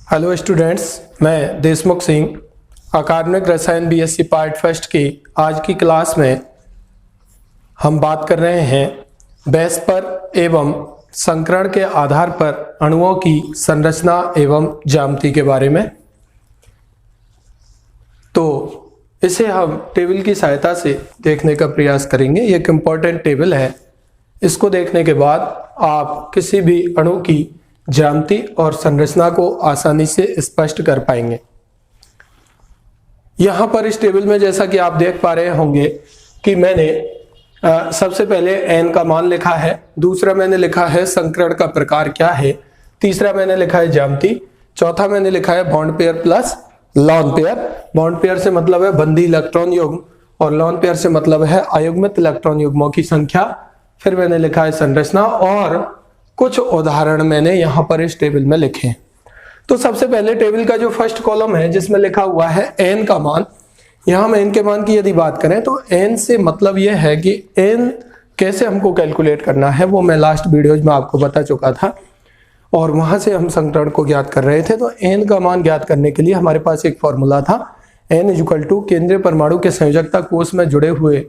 Hello students, मैं देशमुख सिंह अकादमिक रसायन बीएससी पार्ट फर्स्ट की आज की क्लास में हम बात कर रहे हैं बेस पर एवं संकरण के आधार पर अणुओं की संरचना एवं ज्यामिति के बारे में। तो इसे हम टेबल की सहायता से देखने का प्रयास करेंगे। ये एक इम्पॉर्टेंट टेबल है। इसको देखने के बाद आप किसी भी अणु की ज्यामिति और संरचना को आसानी से स्पष्ट कर पाएंगे। यहां पर इस टेबल में जैसा कि आप देख पा रहे होंगे कि मैंने सबसे पहले n का मान लिखा है, दूसरा मैंने लिखा है संकरण का प्रकार क्या है, तीसरा मैंने लिखा है ज्यामिति, चौथा मैंने लिखा है bond pair plus lone pair. Bond pair से मतलब है बंधी इलेक्ट्रॉन युग्म और लॉन पेयर से मतलब है अयुग्मित इलेक्ट्रॉन युग्मों की संख्या। फिर मैंने लिखा है संरचना और कुछ उदाहरण मैंने यहां पर इस टेबल में लिखे हैं। तो सबसे पहले टेबल का जो फर्स्ट कॉलम है जिसमें लिखा हुआ है n का मान, यहां हम n के मान की यदि बात करें तो n से मतलब यह है कि n कैसे हमको कैलकुलेट करना है वो मैं लास्ट वीडियोज में आपको बता चुका था और वहां से हम संकरण को ज्ञात कर रहे थे। तो n का मान ज्ञात करने के लिए हमारे पास एक फॉर्मूला था, n = केंद्रीय परमाणु के संयोजकता कोष में जुड़े हुए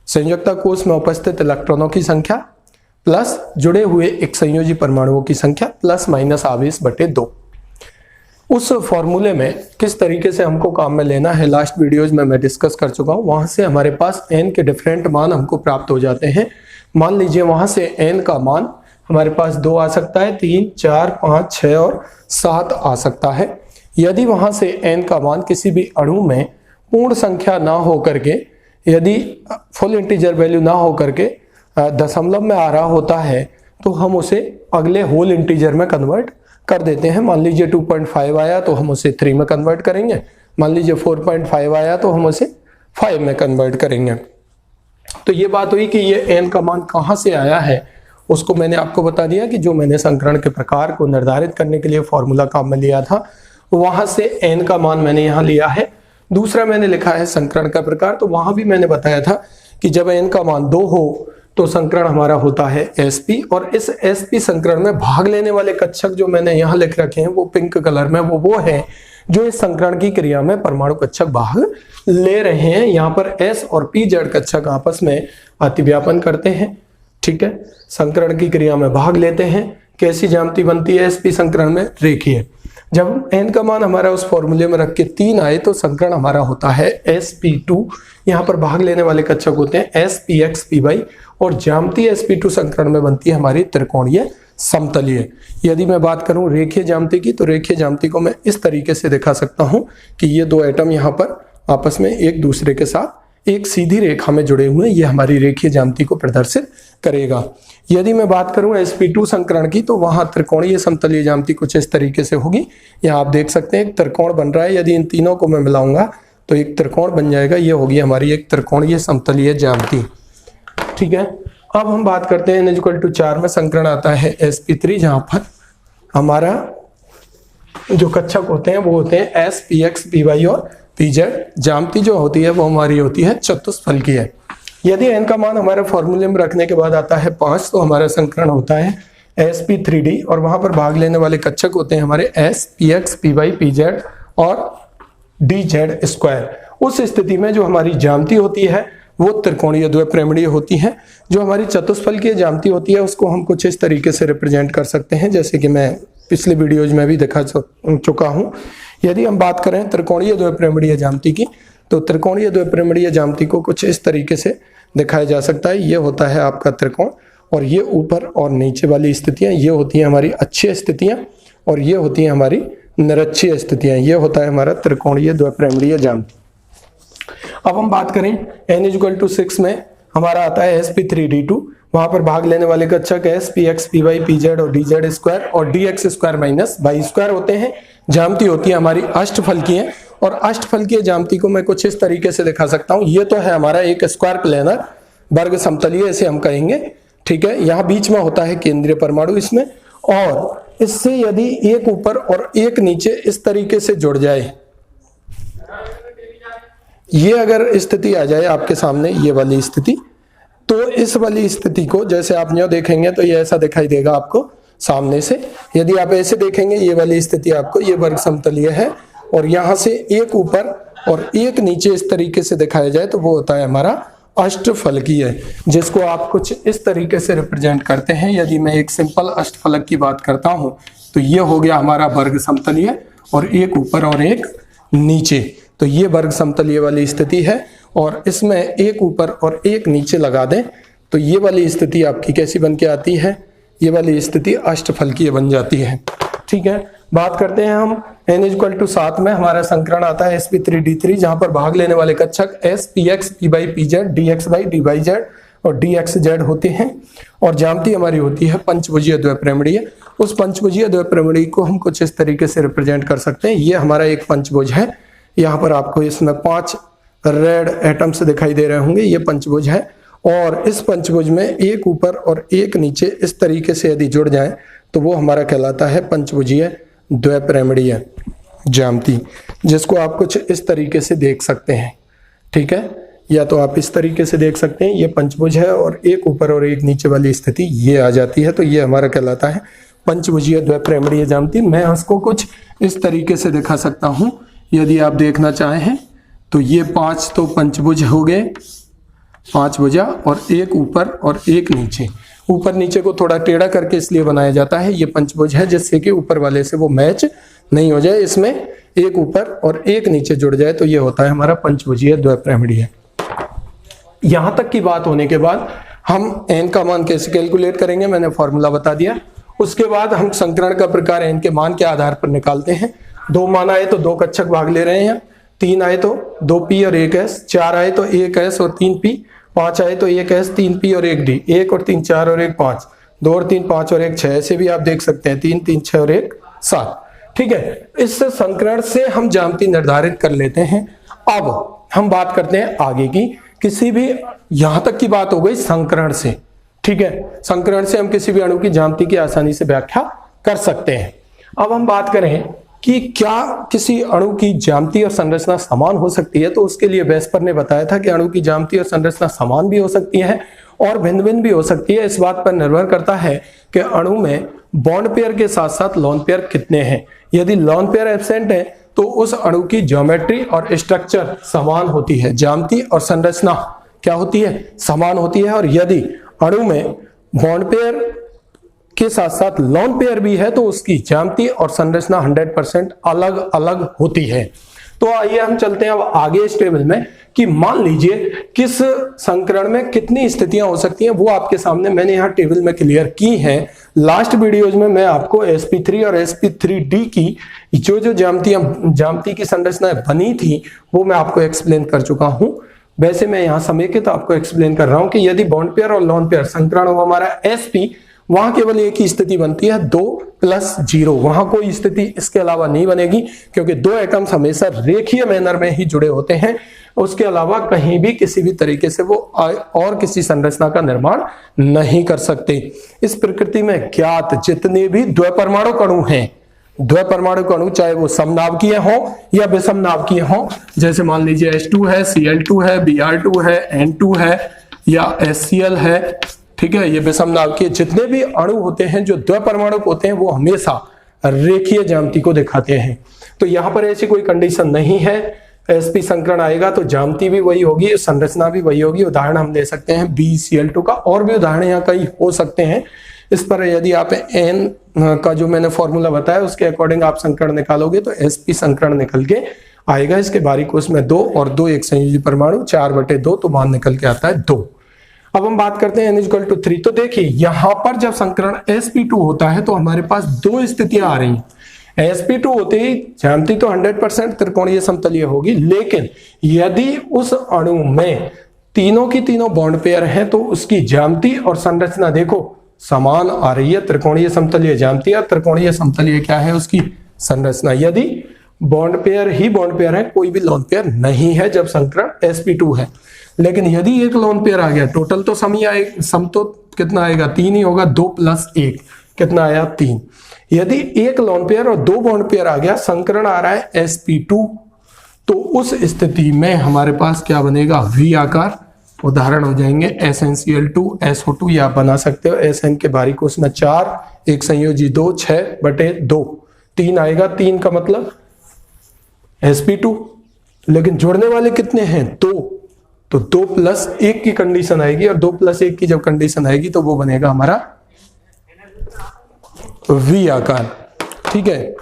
संयोजकता कोष में उपस्थित इलेक्ट्रॉनों की संख्या प्लस जुड़े हुए एक संयोजी परमाणुओं की संख्या प्लस माइनस आवेश बटे 2। उस फॉर्मूले में किस तरीके से हमको काम में लेना है लास्ट वीडियोज में मैं डिस्कस कर चुका हूं। वहां से हमारे पास n के डिफरेंट मान हमको प्राप्त हो जाते हैं। मान लीजिए वहां से n का मान हमारे पास 2 आ सकता है, 3, 4, 5, 6 और 7 आ सकता है। यदि वहां से n का मान किसी भी अणु में पूर्ण संख्या ना हो करके, यदि फुल इंटीजर वैल्यू ना हो करके दशमलव में आ रहा होता है तो हम उसे अगले होल इंटीजर में कन्वर्ट कर देते हैं। मान लीजिए 2.5 आया तो हम उसे 3 में कन्वर्ट करेंगे, मान लीजिए 4.5 आया तो हम उसे 5 में कन्वर्ट करेंगे। तो ये बात हुई कि ये n का मान कहाँ से आया है, उसको मैंने आपको बता दिया कि जो मैंने संकरण के प्रकार को निर्धारित करने के लिए फॉर्मूला काम में लिया था वहां से n का मान मैंने यहाँ लिया है। दूसरा मैंने लिखा है संकरण का प्रकार, तो वहां भी मैंने बताया था कि जब n का मान 2 हो तो संकरण हमारा होता है sp, और इस sp संकरण में भाग लेने वाले कक्षक जो मैंने यहाँ लिख रखे हैं वो पिंक कलर में वो है जो इस संकरण की क्रिया में परमाणु कक्षक भाग ले रहे हैं। यहाँ पर s और p जड़ कक्षक आपस में अतिव्यापन करते हैं, ठीक है, संकरण की क्रिया में भाग लेते हैं। कैसी ज्यामिति बनती है sp संकरण में? रेखीय। जब n का मान हमारा उस फॉर्मूले में रख के 3 आए तो संकरण हमारा होता है sp2। यहाँ पर भाग लेने वाले कक्षक होते हैं spx py और ज्यामिति sp2 संकरण में बनती है हमारी त्रिकोणीय समतलीय। यदि मैं बात करूं रेखीय ज्यामिति की तो रेखीय ज्यामिति को मैं इस तरीके से दिखा सकता हूं कि ये 2 एटम यहाँ पर आपस में एक दूसरे के साथ एक सीधी रेखा में जुड़े हुए हैं, ये हमारी रेखीय ज्यामिति को प्रदर्शित करेगा। यदि मैं बात करूं sp2 संकरण की तो वहां त्रिकोणीय समतलीय ज्यामिति कुछ इस तरीके से होगी। यहाँ आप देख सकते हैं एक त्रिकोण बन रहा है, यदि इन तीनों को मैं मिलाऊंगा तो एक त्रिकोण बन जाएगा। ये होगी हमारी एक त्रिकोणीय समतलीय ज्यामिति, ठीक है। अब हम बात करते हैं n = 4 में संकरण आता है sp3, जहां पर हमारा जो कक्षक होते हैं वो होते हैं s px py और pz। ज्यामिति जो होती है वो हमारी होती है चतुष्फलकीय। यदि n का मान हमारे फॉर्मूले में रखने के बाद आता है 5 तो हमारा संकरण होता है sp3d और वहां पर भाग लेने वाले कक्षक होते हैं हमारे s px py pz और dz²। उस स्थिति में जो हमारी ज्यामिति होती है वो त्रिकोणीय द्विपरिमीय होती है। जो हमारी चतुष्फलकीय ज्यामिति होती है उसको हम कुछ इस तरीके से रिप्रेजेंट कर सकते हैं जैसे कि मैं पिछले वीडियोज में भी दिखा चुका हूं। यदि हम बात करें त्रिकोणीय द्विपरिमीय ज्यामिति की तो त्रिकोणीय द्विपरिमीय ज्यामिति को कुछ इस तरीके से दिखाया जा सकता है। ये होता है आपका त्रिकोण और ये ऊपर और नीचे वाली स्थितियां ये होती हैं हमारी अक्षीय स्थितियां और ये होती हैं हमारी निरक्षीय स्थितियां। ये होता है हमारा त्रिकोणीय द्विपरिमीय ज्यामिति। अब हम बात करें n = 6 में हमारा आता है sp3d2। वहां पर भाग लेने वाले कक्षक s px py pz और dz² और dx² - y² होते हैं। ज्यामिति होती है हमारी अष्टफलकीय और अष्टफलकीय ज्यामिति को मैं कुछ इस तरीके से दिखा सकता हूं। ये तो है हमारा एक स्क्वायर प्लेनर वर्ग समतलीय इसे हम कहेंगे, ठीक है। यहाँ बीच में होता है केंद्रीय परमाणु इसमें, और इससे यदि एक ऊपर और एक नीचे इस तरीके से जुड़ जाए, ये अगर स्थिति आ जाए आपके सामने ये वाली स्थिति, तो इस वाली स्थिति को जैसे आप न्यू देखेंगे तो ये ऐसा दिखाई देगा आपको। सामने से। यदि आप ऐसे देखेंगे ये वाली स्थिति आपको, ये वर्ग समतलीय है और यहाँ से एक ऊपर और एक नीचे इस तरीके से दिखाया जाए तो वो होता है हमारा अष्टफलकीय, जिसको आप कुछ इस तरीके से रिप्रेजेंट करते हैं। यदि मैं एक सिंपल अष्टफलक की बात करता हूं तो ये हो गया हमारा वर्ग समतलीय और एक ऊपर और एक नीचे, तो ये वर्ग समतलीय वाली स्थिति है। और इसमें एक ऊपर और एक नीचे लगा दें तो ये वाली स्थिति आपकी कैसी बन के आती है, ये वाली स्थिति अष्टफलकीय बन जाती है। ठीक है, बात करते हैं हम n = 7 में हमारा संकरण आता है sp3d3, जहां पर भाग लेने वाले कक्षक s px p/pz dx/dy और dxz होते हैं और ज्यामिति हमारी होती है पंचभुजीय द्विपरिमीय। उस पंचभुजीय द्विपरिमीय को हम कुछ इस तरीके से रिप्रेजेंट कर सकते हैं। ये हमारा एक पंचभुज है, यहाँ पर आपको इसमें 5 रेड एटम्स दिखाई दे रहे होंगे, ये पंचभुज है। और इस पंचभुज में एक ऊपर और एक नीचे इस तरीके से यदि जुड़ जाए तो वो हमारा कहलाता है पंचभुजीय द्विपरिमीय ज्यामिति, जिसको आप कुछ इस तरीके से देख सकते हैं। ठीक है, या तो आप इस तरीके से देख सकते हैं, ये पंचभुज है और एक ऊपर और एक नीचे वाली स्थिति ये आ जाती है, तो ये हमारा कहलाता है पंचभुजीय द्विपरिमीय ज्यामिति। मैं उसको कुछ इस तरीके से दिखा सकता हूं, यदि आप देखना चाहें तो ये 5 तो पंचभुज हो गए, 5 भुजा और एक ऊपर और एक नीचे। ऊपर नीचे को थोड़ा टेढ़ा करके इसलिए बनाया जाता है, ये पंचभुज है जिससे कि ऊपर वाले से वो मैच नहीं हो जाए, इसमें एक ऊपर और एक नीचे जुड़ जाए तो ये होता है हमारा पंचभुजीय द्विपरिमीय। यहां तक की बात होने के बाद हम n का मान कैसे कैलकुलेट करेंगे, मैंने फॉर्मूला बता दिया। उसके बाद हम संकरण का प्रकार n के मान के आधार पर निकालते हैं। 2 मान आए तो 2 कक्षक भाग ले रहे हैं, 3 आए तो 2p और 1s, 4 आए तो 1s और 3p, 5 आए तो 1s 3p और 1d, 1 और 3 4 और 1 5, 2 और 3 5 और 1 6, ऐसे भी आप देख सकते हैं 3 3 6 और 1 7। ठीक है, इस संकरण से हम ज्यामिति निर्धारित कर लेते हैं। अब हम बात करते हैं आगे की, किसी भी, यहां तक की बात हो गई संकरण से। ठीक है, संकरण से हम किसी भी अणु की ज्यामिति की आसानी से व्याख्या कर सकते हैं। अब हम बात करें कि क्या किसी अणु की ज्यामिति और संरचना समान हो सकती है, तो उसके लिए वेस्पर ने बताया था कि अणु की ज्यामिति और संरचना समान भी हो सकती है और भिन्न भिन्न भी हो सकती है। इस बात पर निर्भर करता है कि अणु में बॉन्ड पेयर के साथ साथ लोन पेयर कितने हैं। यदि लोन पेयर एब्सेंट है तो उस अणु की ज्योमेट्री और स्ट्रक्चर समान होती है, ज्यामिति और संरचना क्या होती है, समान होती है। और यदि अणु में बॉन्ड पेयर के साथ साथ लोन पेयर भी है तो उसकी ज्यामिति और संरचना 100% अलग अलग होती है। तो आइए हम चलते हैं अब आगे इस टेबल में कि मान लीजिए किस संकरण में कितनी स्थितियां हो सकती हैं, वो आपके सामने मैंने यहाँ टेबल में क्लियर की हैं। लास्ट वीडियोज में मैं आपको sp3 और sp3d की जो ज्यामिति की संरचना बनी थी वो मैं आपको एक्सप्लेन कर चुका हूं। वैसे मैं यहाँ समेकित आपको एक्सप्लेन कर रहा हूं कि यदि बॉन्ड पेयर और लोन पेयर संकरण हो हमारा sp, वहां केवल एक ही स्थिति बनती है 2 + 0, वहां कोई स्थिति इसके अलावा नहीं बनेगी, क्योंकि 2 एटम्स हमेशा रेखीय मैनर में ही जुड़े होते हैं। उसके अलावा कहीं भी किसी भी तरीके से वो और किसी संरचना का निर्माण नहीं कर सकते। इस प्रकृति में ज्ञात जितने भी द्विपरमाणु अणु हैं, द्विपरमाणु अणु चाहे वो समनाभिकीय हो या विषमनाभिकीय हो, जैसे मान लीजिए H2 है, Cl2 है, Br2 है, N2 है या HCl है। ठीक है, ये विषमनाभिकीय जितने भी अणु होते हैं जो द्विपरमाणु होते हैं वो हमेशा रेखीय ज्यामिति को दिखाते हैं। तो यहाँ पर ऐसी कोई कंडीशन नहीं है, sp संकरण आएगा तो ज्यामिति भी वही होगी, संरचना भी वही होगी। उदाहरण हम दे सकते हैं BCl2 का, और भी उदाहरण यहाँ कई हो सकते हैं। इस पर यदि आप n का जो मैंने फॉर्मूला बताया उसके अकॉर्डिंग आप संकरण निकालोगे तो sp संकरण निकल के आएगा। इसके बारीक उसमें 2 और 2 एक संयोजी परमाणु 4/2, तो मान निकल के आता है 2। अब हम बात करते हैं n = 3। तो देखिए यहां पर जब संकरण sp2 होता है तो हमारे पास 2 स्थितियां आ रही हैं। sp2 होते ही ज्यामिति तो 100% त्रिकोणीय समतलीय होगी, लेकिन यदि उस अणु में तीनों की तीनों बॉन्ड पेयर हैं तो उसकी ज्यामिति और संरचना देखो समान आ रही है। त्रिकोणीय समतलीय ज्यामिति और त्रिकोणीय समतलीय क्या है, उसकी संरचना। यदि बॉन्ड पेयर ही बॉन्ड पेयर है, कोई भी लोन पेयर नहीं है जब संकरण sp2 है। लेकिन यदि एक लोन पेयर आ गया, टोटल तो सम ही आएगा, सम तो कितना आएगा, 3 ही होगा, 2 + 1 कितना आया, 3। यदि एक लोन पेयर और 2 बॉन्ड पेयर आ गया, संकरण आ रहा है sp2, तो उस स्थिति में हमारे पास क्या बनेगा, V आकार उदाहरण हो जाएंगे SnCl2SO2, ये आप बना सकते हो। Sn के बारीक कोष में 4, एक संयोजी 2, 6/2, 3 आएगा। 3 का मतलब sp2, लेकिन जुड़ने वाले कितने हैं? 2, तो 2+1 की कंडीशन आएगी, और 2+1 की जब कंडीशन आएगी तो वो बनेगा हमारा V आकार। ठीक है,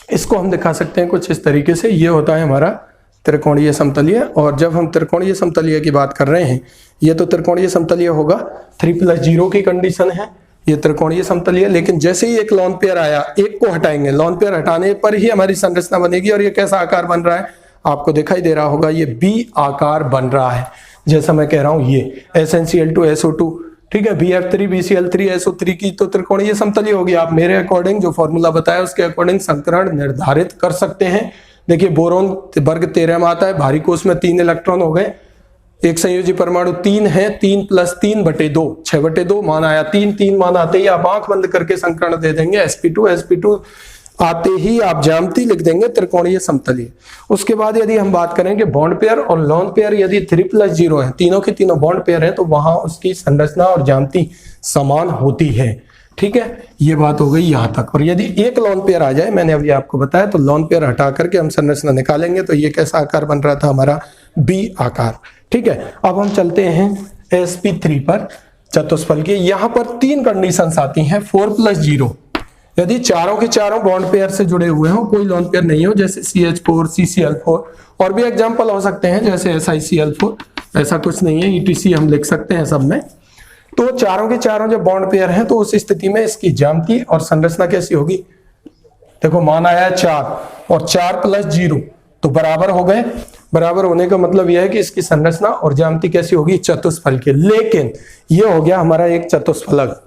इसको हम दिखा सकते हैं कुछ इस तरीके से। ये होता है हमारा त्रिकोणीय समतलीय, और जब हम त्रिकोणीय समतलीय की बात कर रहे हैं, ये तो त्रिकोणीय समतलीय होगा, 3+0 की कंडीशन है, ये त्रिकोणीय समतलीय। लेकिन जैसे ही एक लोन पेयर आया, एक को हटाएंगे, लोन पेयर हटाने पर ही हमारी संरचना बनेगी। और ये कैसा आकार बन रहा है? आपको दिखाई दे रहा होगा, ये B आकार बन रहा है। जैसा मैं कह रहा हूं, ये SnCl2SO2, ठीक है, BF3 BCl3 SO3 की तो त्रिकोणीय समतलीय होगी। आप मेरे अकॉर्डिंग जो फॉर्मूला बताया उसके अकॉर्डिंग संकरण निर्धारित कर सकते हैं। देखिए, बोरोन वर्ग 13 में आता है, भारी कोष में 3 इलेक्ट्रॉन हो गए, एक संयोजी परमाणु 3 है, 3 + 3/2, 6/2 मान आया। 3 मान आते ही आप आंख बंद करके संकरण दे देंगे, sp2 आते ही आप ज्यामिति लिख देंगे त्रिकोणीय समतलीय। उसके बाद यदि हम बात करें कि बॉन्ड पेयर और लोन पेयर यदि 3+0 है, तीनों के तीनों बॉन्ड पेयर है, तो वहां उसकी संरचना और ज्यामिति समान होती है। ठीक है, ये बात हो गई यहां तक। और यदि एक लोन पेयर आ जाए, मैंने अभी आपको बताया, तो लोन पेयर हटा करके हम संरचना निकालेंगे, तो ये कैसा आकार बन रहा था? हमारा B आकार। ठीक है, अब हम चलते हैं sp3 पर, चतुष्फल के। यहां पर 3 कंडीशंस आती हैं। 4+0, यदि चारों के चारों बॉन्ड पेयर से जुड़े हुए हो, कोई लोन पेयर नहीं हो, जैसे CH4 CCl4, और भी एग्जांपल हो सकते हैं जैसे SiCl4, ऐसा कुछ नहीं है, ETC हम लिख सकते हैं सब में। तो चारों के चारों जब बॉन्ड पेयर हैं, तो उस स्थिति में इसकी ज्यामिति और संरचना कैसी होगी? देखो, मान आया 4 और 4+0 तो बराबर हो गए। बराबर होने का मतलब यह है कि इसकी संरचना और ज्यामिति कैसी होगी? चतुष्फल के। लेकिन यह हो गया हमारा एक चतुष्फलक।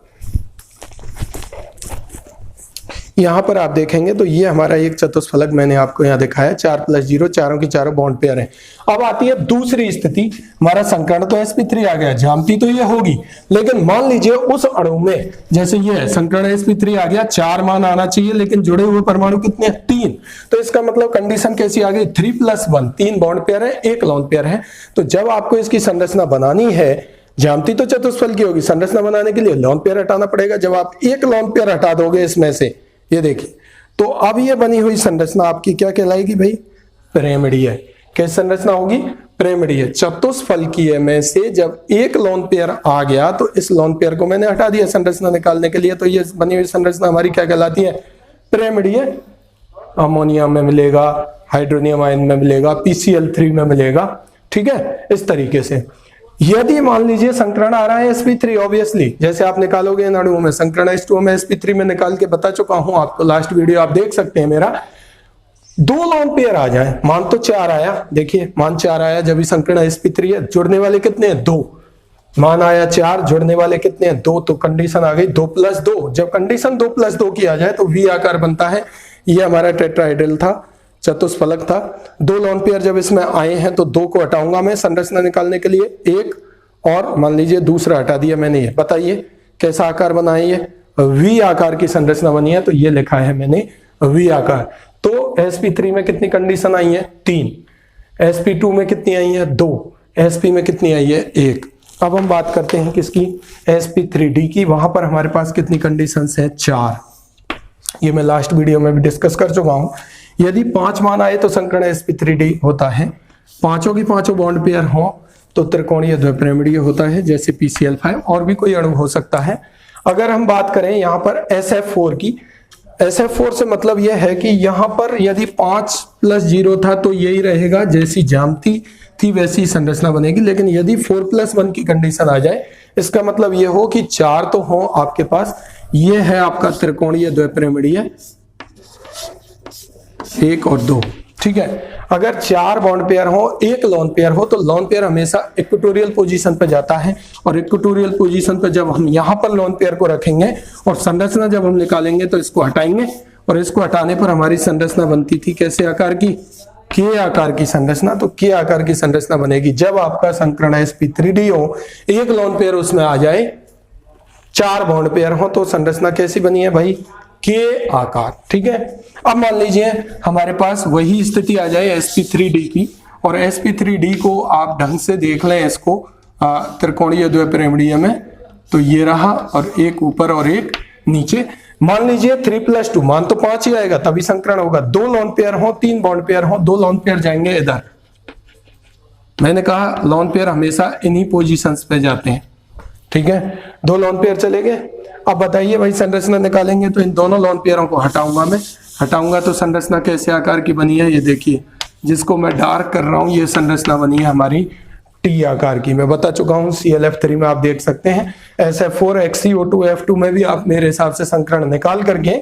यहां पर आप देखेंगे तो ये हमारा एक चतुष्फलक मैंने आपको यहां दिखाया, 4+0, चारों के चारों बॉन्ड पेयर हैं। अब आती है दूसरी स्थिति, हमारा संकरण तो sp3 आ गया, ज्यामिति तो ये होगी, लेकिन मान लीजिए उस अणु में, जैसे ये संकरण sp3 आ गया, 4 मान आना चाहिए, लेकिन जुड़े हुए परमाणु कितने हैं? 3। तो इसका मतलब कंडीशन कैसी आ गई? 3+1, 3 बॉन्ड पेयर है, एक लोन पेयर है। तो जब आपको इसकी संरचना बनानी है, ज्यामिति तो चतुष्फल की होगी, संरचना बनाने के लिए लोन पेयर हटाना पड़ेगा। जब आप एक लोन पेयर हटा दोगे इसमें से, ये देखिए, तो अब ये बनी हुई संरचना आपकी क्या कहलाएगी भाई? पिरामिडीय। कैसी संरचना होगी? पिरामिडीय। चतुष्फलकीय में से जब एक लोन पेयर आ गया, तो इस लोन पेयर को मैंने हटा दिया संरचना निकालने के लिए, तो ये बनी हुई संरचना हमारी क्या कहलाती है? पिरामिडीय। अमोनिया में मिलेगा, हाइड्रोनियम आयन में मिलेगा, PCl3 में मिलेगा। ठीक है, इस तरीके से। यदि मान लीजिए संकरण आ रहा है sp3, ऑब्वियसली जैसे आप निकालोगे इन अणुओं में, संकरण H2O में sp3 में निकाल के बता चुका हूं आपको, लास्ट वीडियो आप देख सकते हैं मेरा। 2 लोन पेयर आ जाए, मान तो 4 आया, देखिए मान 4 आया, जब भी संकरण sp3 है, जुड़ने वाले कितने हैं? 2। मान आया 4, जुड़ने वाले कितने हैं? 2, तो कंडीशन आ गई 2+2। जब कंडीशन 2+2 की आ जाए तो V आकार बनता है। ये हमारा टेट्राहेड्रल था, चतुष्फलक था। 2 लोन पेयर जब इसमें आए हैं, तो 2 को हटाऊंगा मैं संरचना निकालने के लिए, 1 और मान लीजिए दूसरा हटा दिया मैंने। ये बताइए कैसा आकार बना है? ये V आकार की संरचना बनी है, तो ये लिखा है मैंने V आकार। तो sp3 में कितनी कंडीशन आई है? 3। sp2 में कितनी आई है? 2। sp में कितनी आई है? 1। अब हम बात करते हैं किसकी? sp3d की। वहां पर हमारे पास कितनी कंडीशंस है? 4। ये मैं लास्ट वीडियो में भी डिस्कस कर चुका हूं। यदि 5 मान आए तो संकरण sp3d होता है। पांचों की पांचों बॉन्ड पेयर हो तो त्रिकोणीय द्विपिरामिडीय होता है, जैसे PCl5, और भी कोई अणु हो सकता है। अगर हम बात करें यहाँ पर SF4 की, SF4 से मतलब यह है कि यहाँ पर यदि 5+0 था तो यही रहेगा, जैसी ज्यामिति थी वैसी संरचना बनेगी। लेकिन यदि 4+1 की कंडीशन आ जाए, इसका मतलब यह हो कि 4 तो हो आपके पास, ये है आपका त्रिकोणीय द्विपिरामिडीय 1 और 2। ठीक है, अगर 4 बॉन्ड पेयर हो, एक लोन पेयर हो, तो लोन पेयर हमेशा इक्वेटोरियल पोजीशन पे जाता है, और इक्वेटोरियल पोजीशन पे जब हम यहाँ पर लोन पेयर को रखेंगे और संरचना जब हम निकालेंगे तो इसको हटाएंगे, और इसको हटाने पर हमारी संरचना बनती थी कैसे आकार की? K आकार की संरचना। तो K आकार की संरचना बनेगी जब आपका संकरण sp3d हो, एक लोन पेयर उसमें आ जाए, 4 बॉन्ड पेयर हो, तो संरचना कैसी बनी है भाई? K आकार। ठीक है, अब मान लीजिए हमारे पास वही स्थिति आ जाए sp3d की, और sp3d को आप ढंग से देख लें, इसको त्रिकोणीय द्विपिरामिडीय में, तो ये रहा और एक ऊपर और एक नीचे। मान लीजिए 3+2, मान तो 5 ही आएगा तभी संकरण होगा। 2 लोन पेयर हो, 3 बॉन्ड पेयर हो, 2 लोन पेयर जाएंगे इधर। मैंने कहा लोन पेयर हमेशा इन्हीं पोजीशंस पे जाते हैं, ठीक है। 2 लोन पेयर चले गए। अब बताइए भाई संरचना निकालेंगे तो इन दोनों लोन पेयरों को हटाऊंगा मैं, हटाऊंगा तो संरचना कैसे आकार की बनी है ये देखिए, जिसको मैं डार्क कर रहा हूं ये संरचना बनी है हमारी टी आकार की। मैं बता चुका हूं ClF3 में आप देख सकते हैं SF4 HCO2F2 में भी आप मेरे हिसाब से संकरण निकाल करके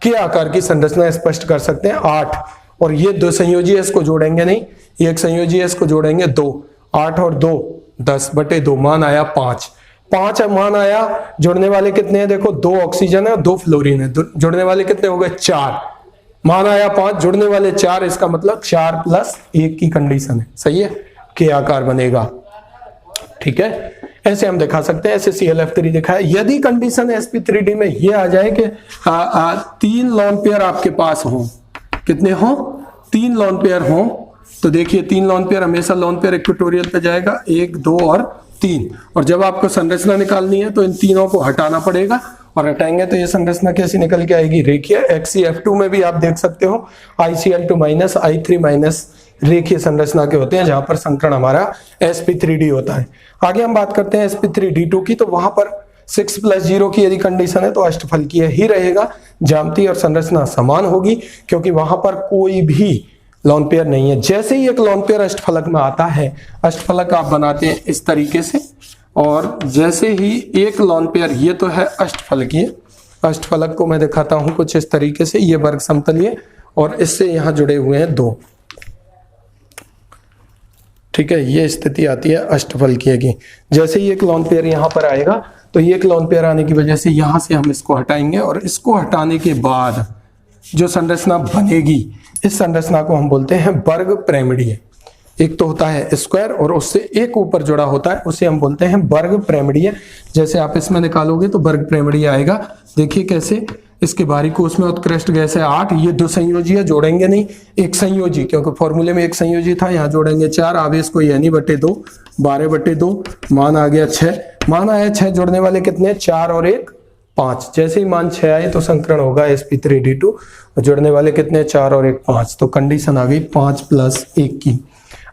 के आकार की संरचना स्पष्ट कर सकते हैं। 8 और ये 2 संयोजी S को जोड़ेंगे नहीं, एक संयोजी S को जोड़ेंगे 2, 8 और 2 10/2, मान आया 5। 5 मान आया। जुड़ने वाले कितने हैं देखो, 2 ऑक्सीजन है और 2 फ्लोरीन है, जुड़ने वाले कितने हो गए 4, मान आया 5, जुड़ने वाले 4, इसका मतलब 4+1 की कंडीशन है, सही है, के आकार बनेगा, ठीक है। ऐसे हम दिखा सकते हैं, ऐसे ClF3 दिखा है। यदि कंडीशन sp3d में ये आ जाए कि 3 लोन पेयर आपके पास हो, कितने हो 3 लोन पेयर हो, तो देखिए 3 लोन पेयर हमेशा लोन पेयर इक्वेटोरियल पे जाएगा, 1 2 और 3, और जब आपको संरचना निकालनी है तो इन तीनों को हटाना पड़ेगा, और हटाएंगे तो ये संरचना कैसी निकल के आएगी, रेखीय। HCF2 में भी आप देख सकते हो ICl2- I3- रेखीय संरचना के होते हैं, जहां पर संकरण हमारा sp3d होता है। आगे हम बात करते हैं sp3d2 की, तो वहां पर 6+0 की यदि कंडीशन है तो अष्टफलकीय ही रहेगा, ज्यामिति और संरचना समान होगी, क्योंकि वहां पर कोई भी लोन पेयर नहीं है। जैसे ही एक लोन पेयर अष्टफलक में आता है, अष्टफलक आप बनाते हैं इस तरीके से, और जैसे ही एक लोन पेयर, ये तो है अष्टफलकीय, अष्टफलक को मैं दिखाता हूं कुछ इस तरीके से, ये वर्ग समतलीय और इससे यहां जुड़े हुए हैं 2, ठीक है। ये स्थिति आती है अष्टफलकीय की। जैसे ही एक लोन पेयर यहां पर आएगा तो ये एक लोन पेयर आने की वजह से यहां से हम इसको हटाएंगे, और इसको हटाने के बाद जो संरचना बनेगी, इस संरचना को हम बोलते हैं वर्ग पिरामिडीय। एक तो होता है स्क्वायर और उससे एक ऊपर जुड़ा होता है, उसे हम बोलते हैं वर्ग पिरामिडीय। जैसे आप इसमें निकालोगे तो वर्ग पिरामिडीय आएगा। देखिए कैसे, इसके बाहरी कोष में उत्कृष्ट गैस है 8, ये 2 संयोजी है, जोड़ेंगे नहीं, एक संयोजी, क्योंकि फॉर्मूले में एक संयोजी था, यहाँ जोड़ेंगे 4, आवेश को N/2, 12/2, मान आ गया 6, मान आया 6, जोड़ने वाले कितने 4 और 1 5। जैसे ही मान 6 आए तो संकरण होगा sp3d2, जोड़ने वाले कितने 4 और 1 5, तो कंडीशन आ गई 5+1 की।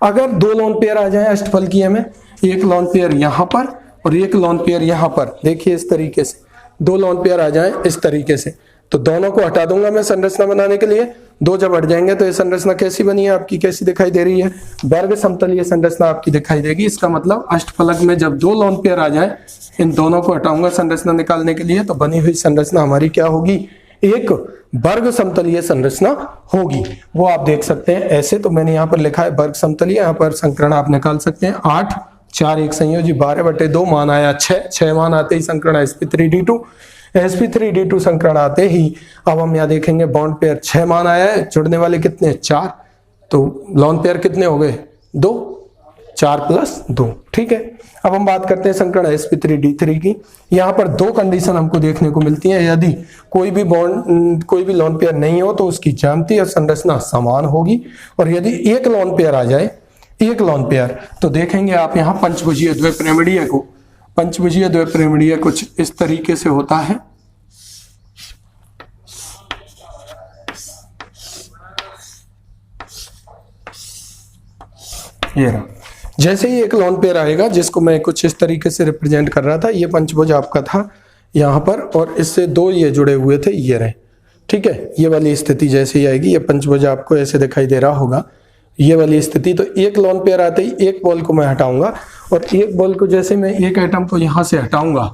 अगर 2 लोन पेयर आ जाए अष्टफलकीय में, एक लोन पेयर यहाँ पर और एक लोन पेयर यहाँ पर, देखिए इस तरीके से 2 लोन पेयर आ जाए इस तरीके से, तो दोनों को हटा दूंगा मैं संरचना बनाने के लिए। 2 जब हट जाएंगे तो ये संरचना कैसी बनी है आपकी, कैसी दिखाई दे रही है, वर्ग समतलीय संरचना आपकी दिखाई देगी। इसका मतलब अष्टफलक में जब 2 लोन पेयर आ जाए, इन दोनों को हटाऊंगा संरचना निकालने के लिए, तो बनी हुई संरचना हमारी क्या होगी, एक वर्ग समतलीय संरचना होगी। वो आप देख सकते हैं ऐसे, तो मैंने यहाँ पर लिखा है वर्ग समतलीय, यहाँ पर संकरण आप निकाल सकते हैं 8 4 एक संयोजी 12/2, मान आया 6 मान आते ही संकरण sp3d2, sp3d2 संकरण आते ही अब हम यहाँ देखेंगे बॉन्ड पेयर 6 मान आया है, जुड़ने वाले कितने 4, तो लोन पेयर कितने हो गए 2, 4+2, ठीक है। अब हम बात करते हैं संकरण sp3d3 की। यहाँ पर 2 कंडीशन हमको देखने को मिलती हैं। यदि कोई भी लोन पेयर नहीं हो तो उसकी ज्यामिति और संरचना समान होगी, और यदि एक लोन पेयर आ जाए, एक लोन पेयर, तो देखेंगे आप यहाँ पंचभुजीय द्विपिरामिडीय को, पंचभुजीय द्विपिरामिडीय कुछ इस तरीके से होता है। ये रहा, जैसे ही एक लोन पेयर आएगा, जिसको मैं कुछ इस तरीके से रिप्रेजेंट कर रहा था, ये पंचभुज आपका था यहाँ पर, और इससे 2 ये जुड़े हुए थे, ये रहे, ठीक है। ये वाली स्थिति जैसे ही आएगी, ये पंचभुज आपको ऐसे दिखाई दे रहा होगा, ये वाली स्थिति। तो एक लोन पेयर आते ही एक बॉल को मैं हटाऊंगा, और एक बॉल को जैसे मैं एक एटम को यहाँ से हटाऊंगा,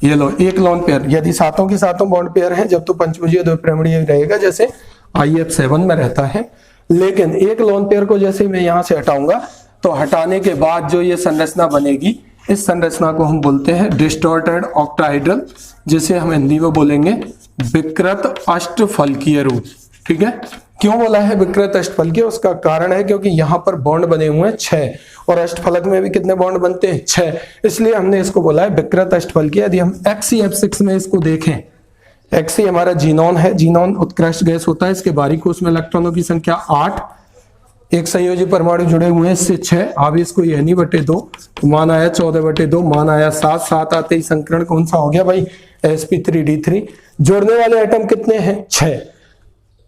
ये लो एक लोन पेयर, यदि सातों के सातों बॉन्ड पेयर हैं जब तो पंचभुजीय द्विपिरामिडीय रहेगा, जैसे IF7 में रहता है। लेकिन एक लोन पेयर को जैसे मैं यहाँ से हटाऊंगा, तो हटाने के बाद जो ये संरचना बनेगी, इस संरचना को हम बोलते हैं डिस्टॉर्टेड ऑक्टाहेड्रल, जिसे हम हिंदी में बोलेंगे विकृत अष्टफलकीय रूप, ठीक है। क्यों बोला है विकृत अष्टफलकीय, उसका कारण है क्योंकि यहाँ पर बॉन्ड बने हुए हैं 6, और अष्टफलक में भी कितने बॉन्ड बनते हैं 6, इसलिए हमने इसको बोला है विकृत अष्टफलकीय। यदि हम XCF6 में इसको देखें, XC हमारा जीनोन है, जीनोन उत्कृष्ट गैस होता है, इसके बाहरी कोष में इलेक्ट्रॉनों की संख्या 8, एक संयोजी परमाणु जुड़े हुए हैं, इससे 6, अब इसको n/2 मान आया 14/2, मान आया 7 आते ही संकरण कौन सा हो गया भाई, sp3d3। जोड़ने वाले एटम कितने हैं, 6,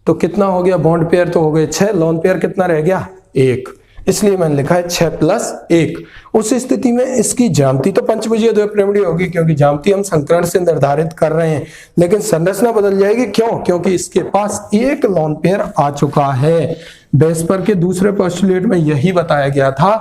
तो कितना हो गया, बॉन्ड पेयर तो हो गए 6, लोन पेयर कितना रह गया, 1, इसलिए मैंने लिखा है 6 + 1। उस स्थिति में इसकी ज्यामिति तो पंचभुजीय द्विपरिमाणीय होगी, क्योंकि ज्यामिति हम संकरण से निर्धारित कर रहे हैं, लेकिन संरचना बदल जाएगी। क्यों, क्योंकि इसके पास एक लोन पेयर आ चुका है। बेस्पर के दूसरे पोस्टुलेट में यही बताया गया था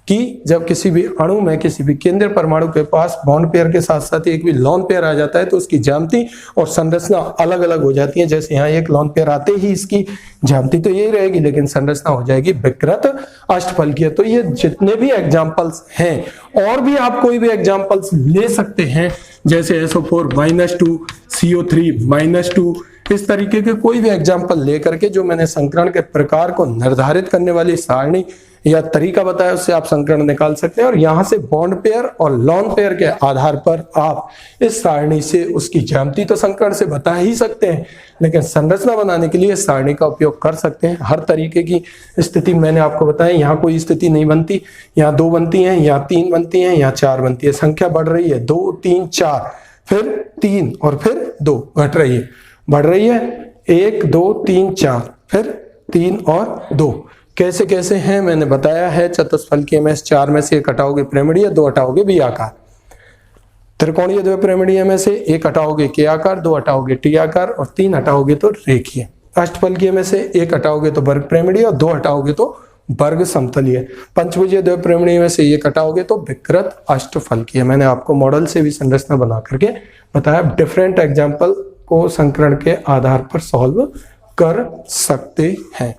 कि जब किसी भी अणु में किसी भी केंद्रीय परमाणु के पास बॉन्ड पेयर के साथ साथ एक भी लोन पेयर आ जाता है तो उसकी ज्यामिति और संरचना अलग अलग हो जाती है। जैसे यहाँ एक लोन पेयर आते ही इसकी ज्यामिति तो यही रहेगी, लेकिन संरचना हो जाएगी विकृत अष्टफलकीय। तो ये जितने भी एग्जाम्पल्स हैं, और भी आप कोई भी एग्जाम्पल्स ले सकते हैं, जैसे SO4-2 CO3-2, इस तरीके के कोई भी एग्जाम्पल लेकर के जो मैंने संकरण के प्रकार को निर्धारित करने वाली सारणी या तरीका बताया उससे आप संकरण निकाल सकते हैं। और यहां से बॉन्ड पेयर और लोन पेयर के आधार पर आप इस सारणी से उसकी ज्यामिति तो संकरण से बता ही सकते हैं, लेकिन संरचना बनाने के लिए इस सारणी का उपयोग कर सकते हैं। हर तरीके की स्थिति मैंने आपको बताया, यहाँ कोई स्थिति नहीं बनती, यहाँ 2 बनती है, यहाँ 3 बनती है, यहाँ 4 बनती है, संख्या बढ़ रही है, 2 3 4, फिर 3 और फिर 2, घट रही है, बढ़ रही है, 1 2 3 4, फिर 3 और 2। कैसे कैसे हैं मैंने बताया है। चतुष्फलकीय में 4 में से 1 हटाओगे पिरामिडीय, 2 हटाओगे बी आकार। त्रिकोणीय द्विपिरामिडीय में से 1 हटाओगे के आकार, 2 हटाओगे टी आकार और 3 हटाओगे तो रेखीय। अष्टफलकीय में से 1 हटाओगे तो वर्ग पिरामिडीय और 2 हटाओगे तो वर्ग समतलीय। पंचभुजीय द्विपिरामिडीय में से 1 हटाओगे तो विकृत अष्टफलकीय। मैंने आपको मॉडल से भी संरचना बना करके बताया। डिफरेंट एग्जाम्पल को संकरण के आधार पर सॉल्व कर सकते हैं।